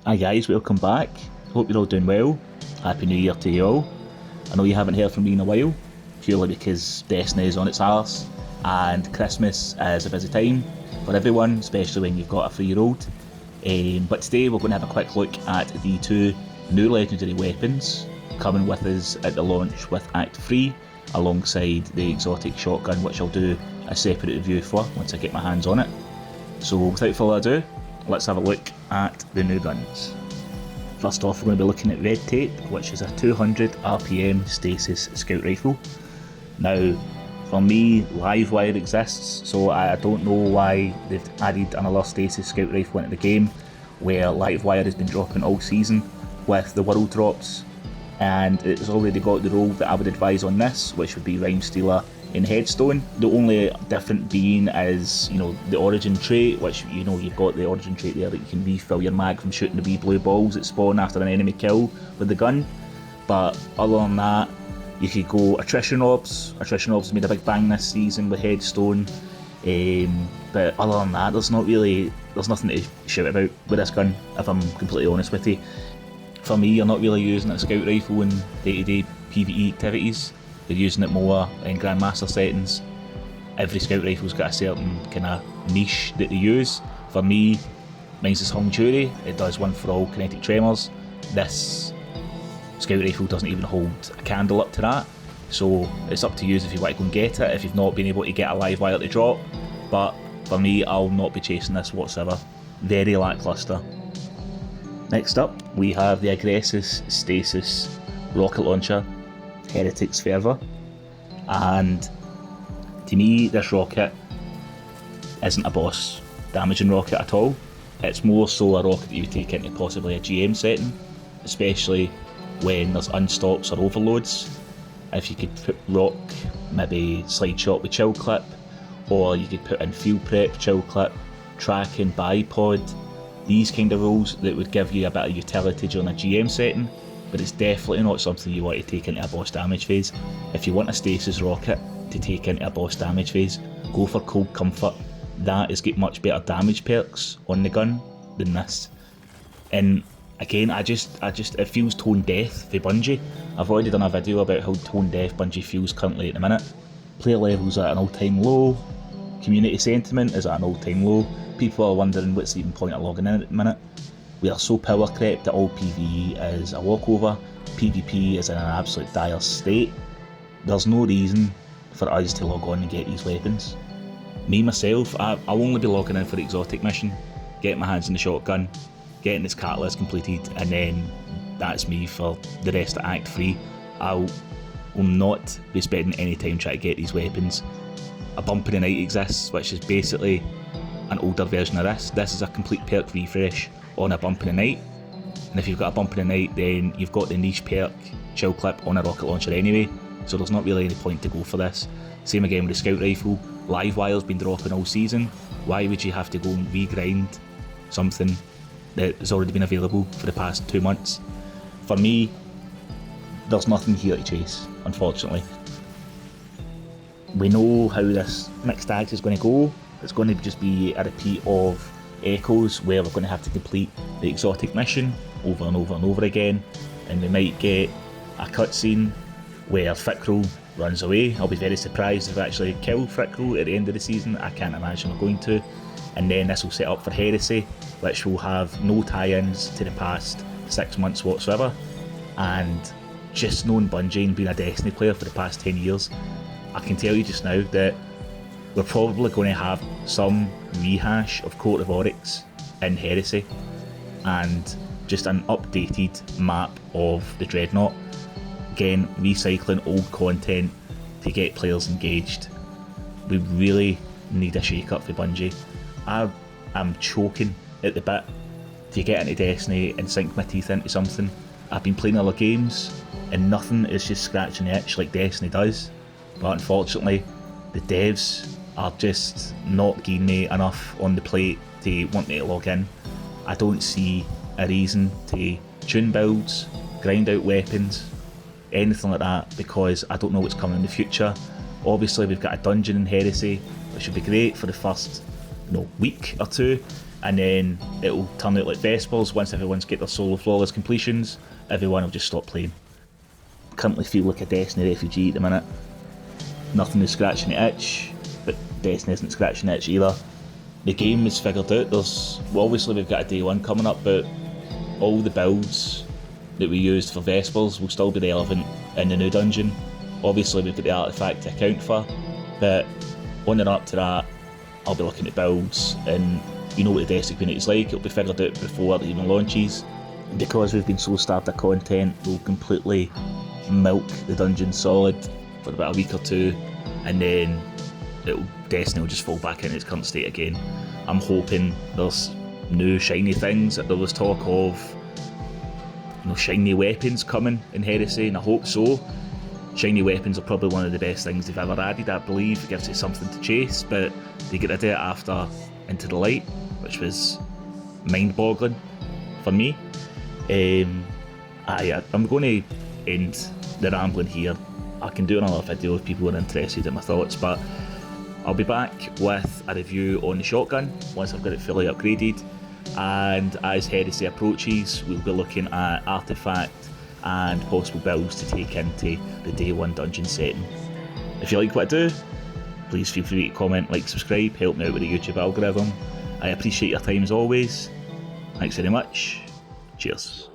Hi guys, welcome back. Hope you're all doing well. Happy New Year to you all. I know you haven't heard from me in a while, purely because Destiny is on its arse and Christmas is a busy time for everyone, especially when you've got a 3-year-old. But today we're going to have a quick look at the 2 new legendary weapons coming with us at the launch with Act 3, alongside the exotic shotgun, which I'll do a separate review for once I get my hands on it. So without further ado, let's have a look at the new guns. First off, we're going to be looking at Red Tape, which is a 200 RPM stasis scout rifle. Now, for me, Livewire exists, so I don't know why they've added another stasis scout rifle into the game, where Livewire has been dropping all season with the world drops, and it's already got the role that I would advise on this, which would be Rhyme Stealer in Headstone. The only different being is, the origin trait, which, you've got the origin trait there that you can refill your mag from shooting the wee blue balls that spawn after an enemy kill with the gun. But other than that, you could go Attrition Orbs. Attrition Orbs made a big bang this season with Headstone. But other than that, there's nothing to shout about with this gun, if I'm completely honest with you. For me, you're not really using a scout rifle in day-to-day PvE activities. They're using it more in Grandmaster settings. Every scout rifle's got a certain kind of niche that they use. For me, mine's is Hung Jury. It does one for all kinetic tremors. This scout rifle doesn't even hold a candle up to that. So it's up to you if you want to go and get it, if you've not been able to get a live wire to drop. But for me, I'll not be chasing this whatsoever. Very lackluster. Next up, we have the Aggressus Stasis rocket launcher, Heretic's Fervour, and to me this rocket isn't a boss damaging rocket at all. It's more so a rocket that you take into possibly a GM setting, especially when there's unstops or overloads. If you could put rock, maybe slide shot with chill clip, or you could put in field prep, chill clip, tracking, bipod, these kind of roles that would give you a bit of utility during a GM setting. But it's definitely not something you want to take into a boss damage phase. If you want a stasis rocket to take into a boss damage phase, go for Cold Comfort. That has got much better damage perks on the gun than this. And again, it feels tone deaf for Bungie. I've already done a video about how tone deaf Bungie feels currently at the minute. Player levels are at an all-time low. Community sentiment is at an all-time low. People are wondering what's the even point of logging in at the minute. We are so power crept that all PvE is a walkover. PvP is in an absolute dire state. There's no reason for us to log on and get these weapons. Me myself, I'll only be logging in for the exotic mission, getting my hands on the shotgun, getting this catalyst completed, and then that's me for the rest of Act 3. I will not be spending any time trying to get these weapons. A Bump in the Night exists, which is basically an older version of this. This is a complete perk refresh on a Bump in the Night, and if you've got a Bump in the Night, then you've got the niche perk chill clip on a rocket launcher anyway, so there's not really any point to go for this. Same again with the scout rifle. Livewire's been dropping all season. Why would you have to go and regrind something that has already been available for the past 2 months? For me, there's nothing here to chase, unfortunately. We know how this mixed act is going to go. It's going to just be a repeat of Echoes, where we're going to have to complete the exotic mission over and over and over again, and we might get a cutscene where Fickrel runs away. I'll be very surprised if we actually kill Fickrel at the end of the season. I can't imagine we're going to. And then this will set up for Heresy, which will have no tie-ins to the past 6 months whatsoever. And just knowing Bungie and being a Destiny player for the past 10 years, I can tell you just now that we're probably going to have some rehash of Court of Oryx in Heresy, and just an updated map of the Dreadnought. Again, recycling old content to get players engaged. We really need a shake-up for Bungie. I am choking at the bit to get into Destiny and sink my teeth into something. I've been playing other games and nothing is just scratching the itch like Destiny does, but unfortunately the devs are just not giving me enough on the plate to want me to log in. I don't see a reason to tune builds, grind out weapons, anything like that, because I don't know what's coming in the future. Obviously we've got a dungeon in Heresy, which would be great for the first week or two, and then it'll turn out like Vespers. Once everyone's get their solo flawless completions, everyone will just stop playing. Currently feel like a Destiny refugee at the minute. Nothing is scratching the itch, but Destiny isn't scratching the itch either. The game is figured out. Obviously we've got a day one coming up, but all the builds that we used for Vespers will still be relevant in the new dungeon. Obviously we've got the artifact to account for, but on and up to that, I'll be looking at builds, and you know what the Destiny community is like, it'll be figured out before it even launches. And because we've been so starved of content, we'll completely milk the dungeon solid for about a week or two, and then Destiny will just fall back into its current state again. I'm hoping there's new shiny things. There was talk of shiny weapons coming in Heresy, and I hope so. Shiny weapons are probably one of the best things they've ever added, I believe. It gives you something to chase, but they get rid of it after Into the Light, which was mind-boggling for me. I'm going to end the rambling here. I can do another video if people are interested in my thoughts, but I'll be back with a review on the shotgun once I've got it fully upgraded, and as Heresy approaches we'll be looking at artifact and possible builds to take into the day one dungeon setting. If you like what I do, please feel free to comment, like, subscribe, help me out with the YouTube algorithm. I appreciate your time as always. Thanks very much. Cheers.